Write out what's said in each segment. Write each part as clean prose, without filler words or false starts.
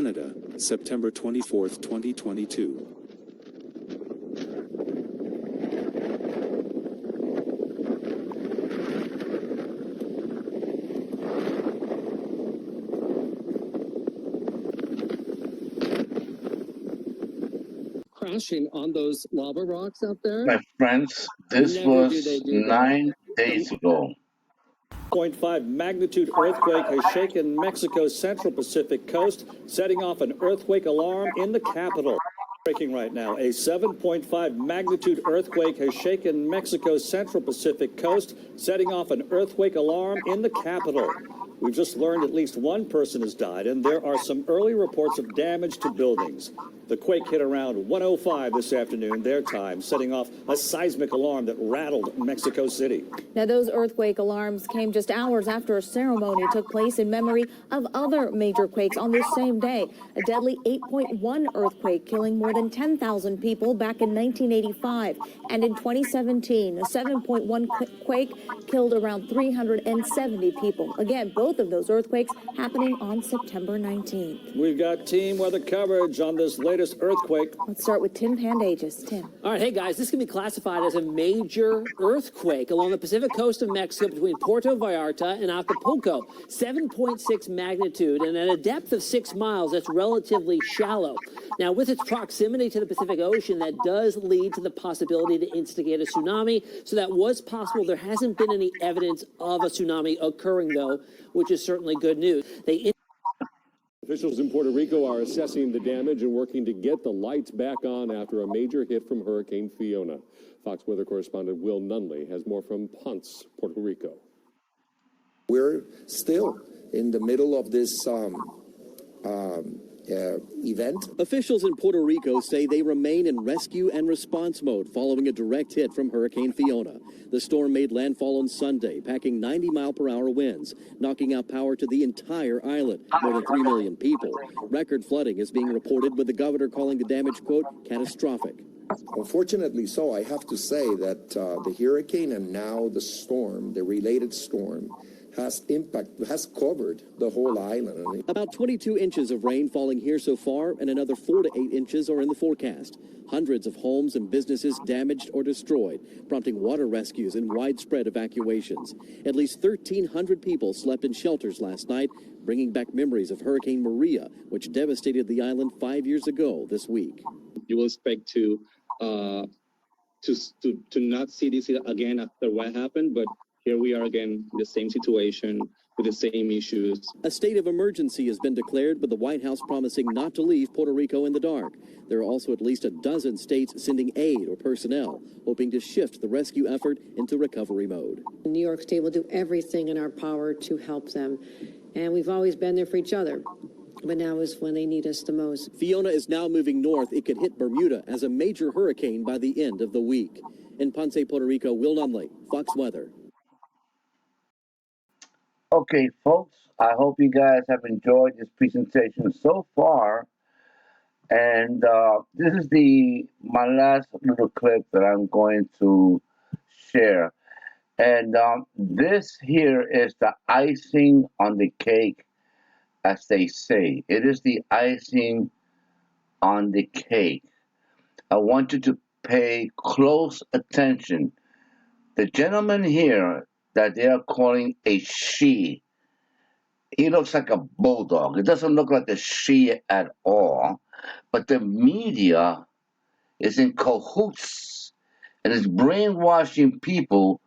Canada, September 24, 2022. Crashing on those lava rocks out there? My friends, this was 9 days ago. 0.5 magnitude earthquake has shaken Mexico's central Pacific coast, setting off an earthquake alarm in the capital. Breaking right now, a 7.5 magnitude earthquake has shaken Mexico's central Pacific coast, setting off an earthquake alarm in the capital. We've just learned at least one person has died, and there are some early reports of damage to buildings. The quake hit around 1:05 this afternoon, their time, setting off a seismic alarm that rattled Mexico City. Now, those earthquake alarms came just hours after a ceremony took place in memory of other major quakes on this same day. A deadly 8.1 earthquake killing more than 10,000 people back in 1985. And in 2017, a 7.1 quake killed around 370 people. Again, both of those earthquakes happening on September 19th. We've got team weather coverage on this latest earthquake. Let's start with Tim Pandages. Tim. All right, hey guys, this can be classified as a major earthquake along the Pacific coast of Mexico between Puerto Vallarta and Acapulco. 7.6 magnitude, and at a depth of 6 miles, that's relatively shallow. Now, with its proximity to the Pacific Ocean, that does lead to the possibility to instigate a tsunami. So that was possible. There hasn't been any evidence of a tsunami occurring, though, which is certainly good news. Officials in Puerto Rico are assessing the damage and working to get the lights back on after a major hit from Hurricane Fiona. Fox weather correspondent Will Nunley has more from Ponce, Puerto Rico. We're still in the middle of this event. Officials in Puerto Rico say they remain in rescue and response mode following a direct hit from Hurricane Fiona. The storm made landfall on Sunday, packing 90-mile-per-hour winds, knocking out power to the entire island, more than 3 million people. Record flooding is being reported, with the governor calling the damage, quote, catastrophic. Unfortunately so, I have to say that the hurricane and now the storm, the related storm, has covered the whole island. About 22 inches of rain falling here so far, and another 4 to 8 inches are in the forecast. Hundreds of homes and businesses damaged or destroyed, prompting water rescues and widespread evacuations. At least 1,300 people slept in shelters last night, bringing back memories of Hurricane Maria, which devastated the island 5 years ago this week. You will expect to not see this again after what happened, but here we are again in the same situation with the same issues. A state of emergency has been declared, with the White House promising not to leave Puerto Rico in the dark. There are also at least a dozen states sending aid or personnel, hoping to shift the rescue effort into recovery mode. New York State will do everything in our power to help them. And we've always been there for each other. But now is when they need us the most. Fiona is now moving north. It could hit Bermuda as a major hurricane by the end of the week. In Ponce, Puerto Rico, Will Nunley, Fox Weather. Okay, folks, I hope you guys have enjoyed this presentation so far. And this is my last little clip that I'm going to share. And this here is the icing on the cake, as they say. It is the icing on the cake. I want you to pay close attention. The gentleman here that they are calling a she, he looks like a bulldog. It doesn't look like a she at all. But the media is in cahoots and is brainwashing people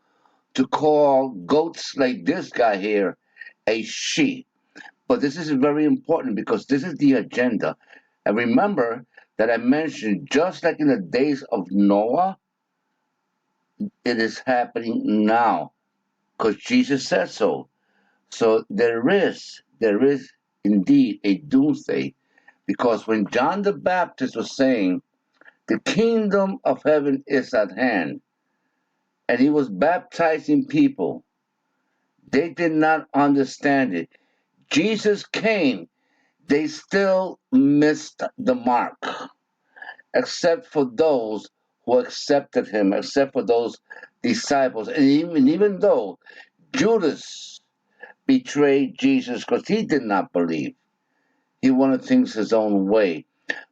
to call goats like this guy here a she. But this is very important because this is the agenda. And remember that I mentioned, just like in the days of Noah, it is happening now because Jesus said so. So there is indeed a doomsday, because when John the Baptist was saying, the kingdom of heaven is at hand, and he was baptizing people, they did not understand it. Jesus came, they still missed the mark, except for those who accepted him, except for those disciples. And even though Judas betrayed Jesus because he did not believe, He wanted things his own way.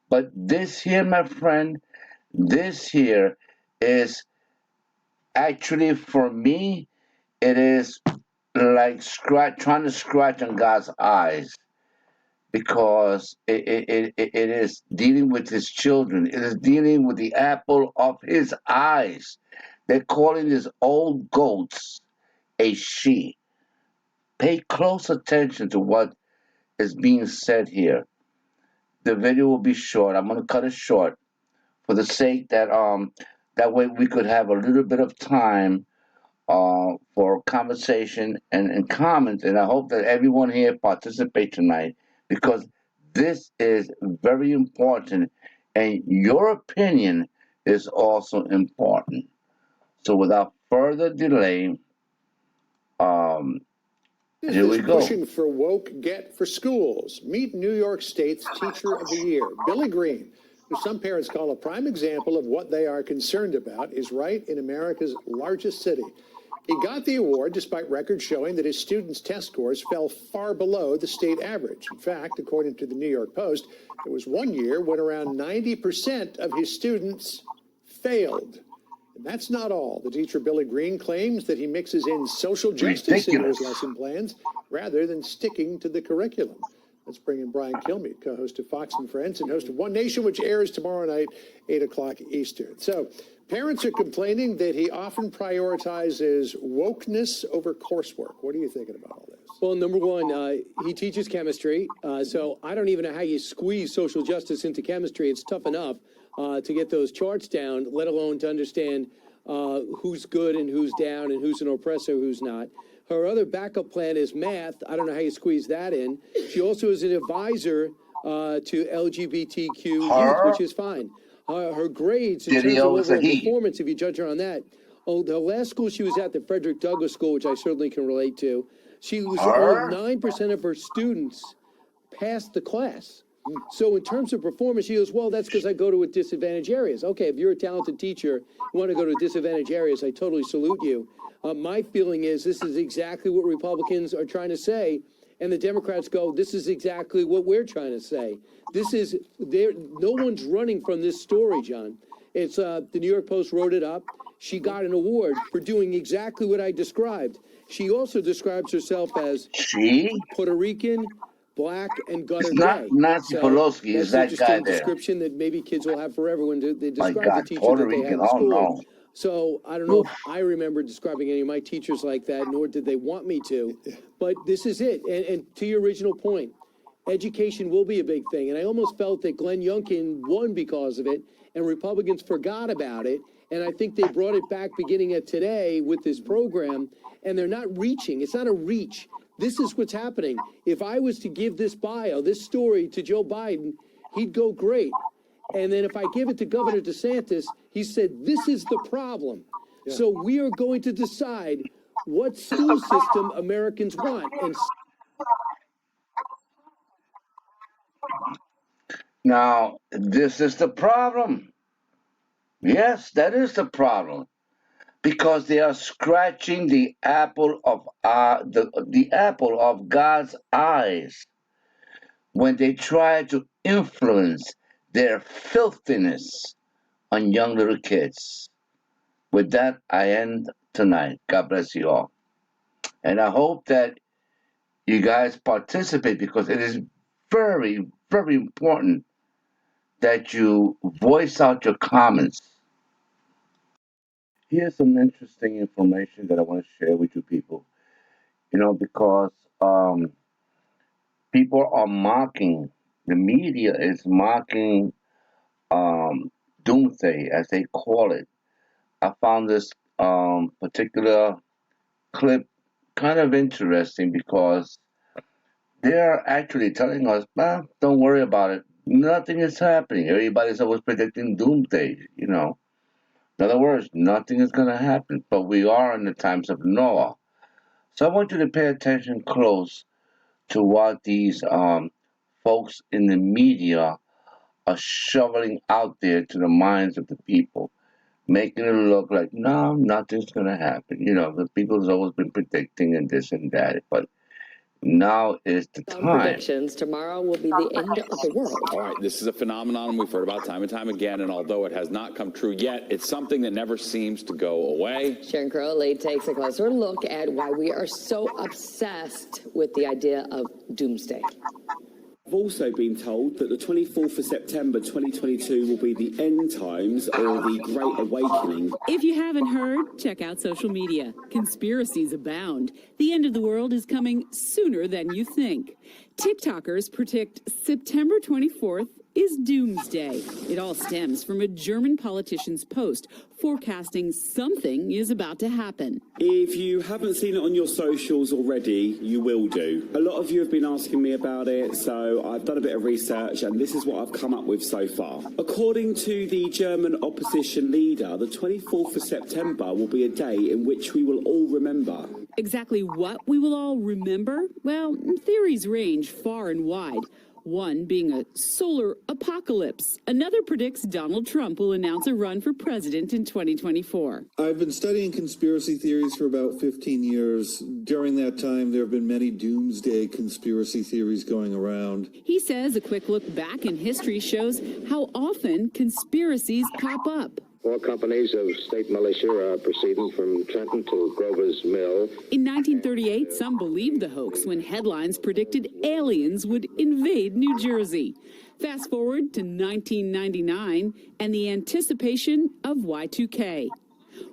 But this here, my friend, this here is actually for me, it is like trying to scratch on God's eyes because it is dealing with his children. It is dealing with the apple of his eyes. They're calling these old goats a she. Pay close attention to what is being said here. The video will be short. I'm going to cut it short for the sake that way we could have a little bit of time for conversation and comment. And I hope that everyone here participates tonight because this is very important and your opinion is also important. So without further delay, here we go. Pushing for woke get for schools. Meet New York State's Teacher of the Year, Billy Green, who some parents call a prime example of what they are concerned about, is right in America's largest city. He got the award despite records showing that his students' test scores fell far below the state average. In fact, according to the New York Post, there was one year when around 90% of his students failed. And that's not all. The teacher, Billy Green, claims that he mixes in social justice in his lesson plans rather than sticking to the curriculum. Let's bring in Brian Kilmeade, co-host of Fox and Friends and host of One Nation, which airs tomorrow night, 8 o'clock Eastern. So parents are complaining that he often prioritizes wokeness over coursework. What are you thinking about all this? Well, number one, he teaches chemistry, so I don't even know how you squeeze social justice into chemistry. It's tough enough to get those charts down, let alone to understand who's good and who's down and who's an oppressor, who's not. Her other backup plan is math. I don't know how you squeeze that in. She also is an advisor to LGBTQ youth, which is fine. Her grades in terms of overall performance, if you judge her on that, the last school she was at, the Frederick Douglass School, which I certainly can relate to, she was only 9% of her students passed the class. So in terms of performance, she goes, well, that's because I go to disadvantaged areas. Okay, if you're a talented teacher, you want to go to disadvantaged areas, I totally salute you. My feeling is this is exactly what Republicans are trying to say, and the Democrats go, this is exactly what we're trying to say. This is, no one's running from this story, John. It's the New York Post wrote it up. She got an award for doing exactly what I described. She also describes herself as Puerto Rican, Black, and gutter gay. Nancy Pelosi is that guy there. Description that maybe kids will have forever when they describe the teacher that they had in school. No. So I don't know if I remember describing any of my teachers like that, nor did they want me to. But this is it. And to your original point, education will be a big thing. And I almost felt that Glenn Youngkin won because of it, and Republicans forgot about it. And I think they brought it back beginning at today with this program, and they're not reaching. It's not a reach. This is what's happening. If I was to give this bio, this story to Joe Biden, he'd go great. And then if I give it to Governor DeSantis, he said, this is the problem. Yeah. So we are going to decide what school system Americans want. And now, this is the problem. Yes, that is the problem. Because they are scratching the apple of the apple of God's eyes when they try to influence their filthiness on young little kids. With that, I end tonight. God bless you all. And I hope that you guys participate because it is very, very important that you voice out your comments. Here's some interesting information that I want to share with you people. You know, because people are mocking, the media is mocking doomsday, as they call it. I found this particular clip kind of interesting because they're actually telling us, don't worry about it. Nothing is happening. Everybody's always predicting doomsday, you know. In other words, nothing is going to happen, but we are in the times of Noah. So I want you to pay attention close to what these folks in the media are shoveling out there to the minds of the people, making it look like, no, nothing's going to happen. You know, the people have always been predicting and this and that, but Now is the Some time. predictions. Tomorrow will be the end of the world. All right, this is a phenomenon we've heard about time and time again, and although it has not come true yet, it's something that never seems to go away. Sharon Crowley takes a closer look at why we are so obsessed with the idea of doomsday. I've also been told that the 24th of September 2022 will be the end times or the Great Awakening. If you haven't heard, check out social media. Conspiracies abound. The end of the world is coming sooner than you think. TikTokers predict September 24th is doomsday. It all stems from a German politician's post forecasting something is about to happen. If you haven't seen it on your socials already, you will do. A lot of you have been asking me about it, so I've done a bit of research and this is what I've come up with so far. According to the German opposition leader, the 24th of September will be a day in which we will all remember. Exactly what we will all remember? Well, theories range far and wide. One being a solar apocalypse. Another predicts Donald Trump will announce a run for president in 2024. I've been studying conspiracy theories for about 15 years. During that time, there have been many doomsday conspiracy theories going around. He says a quick look back in history shows how often conspiracies pop up. 4 companies of state militia are proceeding from Trenton to Grover's Mill. In 1938, some believed the hoax when headlines predicted aliens would invade New Jersey. Fast forward to 1999 and the anticipation of Y2K,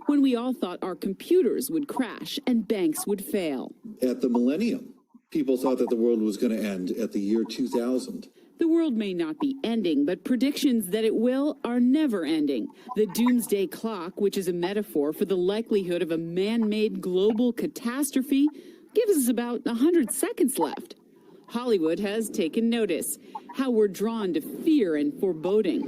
when we all thought our computers would crash and banks would fail. At the millennium, people thought that the world was going to end at the year 2000. The world may not be ending, but predictions that it will are never ending. The doomsday clock, which is a metaphor for the likelihood of a man-made global catastrophe, gives us about 100 seconds left. Hollywood has taken notice, how we're drawn to fear and foreboding.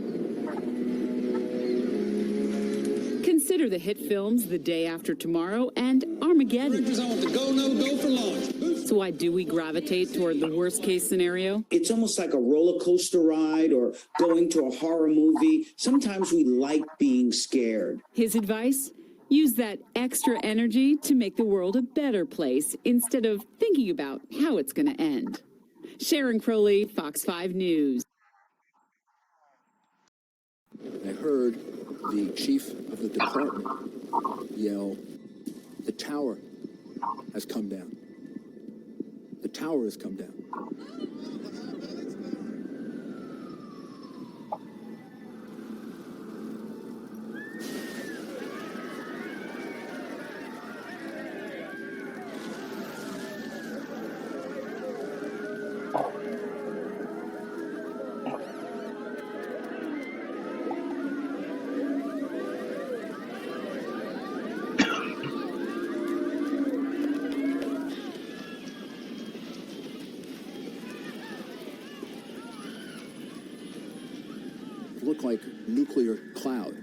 Consider the hit films The Day After Tomorrow and Armageddon. So why do we gravitate toward the worst case scenario? It's almost like a roller coaster ride or going to a horror movie. Sometimes we like being scared. His advice? Use that extra energy to make the world a better place instead of thinking about how it's going to end. Sharon Crowley, Fox 5 News. I heard the chief of the department yell, "The tower has come down. The tower has come down." Looked like nuclear cloud.